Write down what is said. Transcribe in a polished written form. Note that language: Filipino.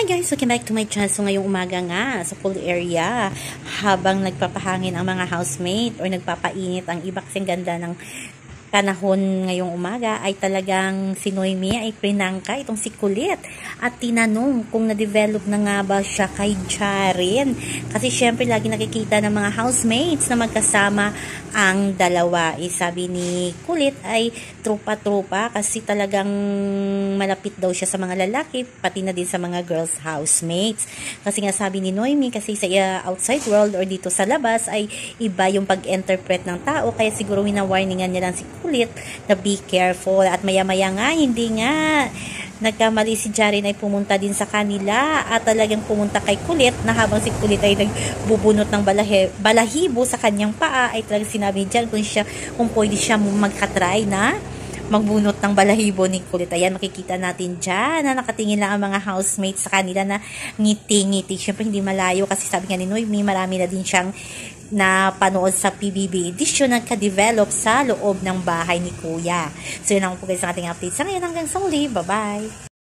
Hi guys! Welcome back to my channel. So ngayong umaga nga sa pool area, habang nagpapahangin ang mga housemate or nagpapainit ang iba kasing ganda ng panahon ngayong umaga, ay talagang si Noemi ay prinangka itong si Kulit at tinanong kung na-develop na nga ba siya kay Jaren. Kasi syempre lagi nakikita ng mga housemates na magkasama ang dalawa. Sabi ni Kulit ay trupa-trupa kasi talagang malapit daw siya sa mga lalaki, pati na din sa mga girls housemates. Kasi nga sabi ni Noemi, kasi sa outside world or dito sa labas ay iba yung pag-interpret ng tao, kaya siguro wina-warningan niya lang si Kulit na be careful. At maya-maya nga, hindi nga nagkamali si Jaren ay pumunta din sa kanila at talagang pumunta kay Kulit na habang si Kulit ay nagbubunot ng balahibo sa kanyang paa, ay talagang sinabi niya kung pwede siya magkatry na magbunot ng balahibo ni Kulit. Ayan, makikita natin dyan na nakatingin lang ang mga housemates sa kanila na ngiti-ngiti. Siyempre hindi malayo kasi sabi nga ni Noemi, marami na din siyang napanood sa PBB edition nagka-develop sa loob ng bahay ni Kuya. So yun lang po guys ang ating update sa ngayon. Hanggang sa uli. Bye-bye!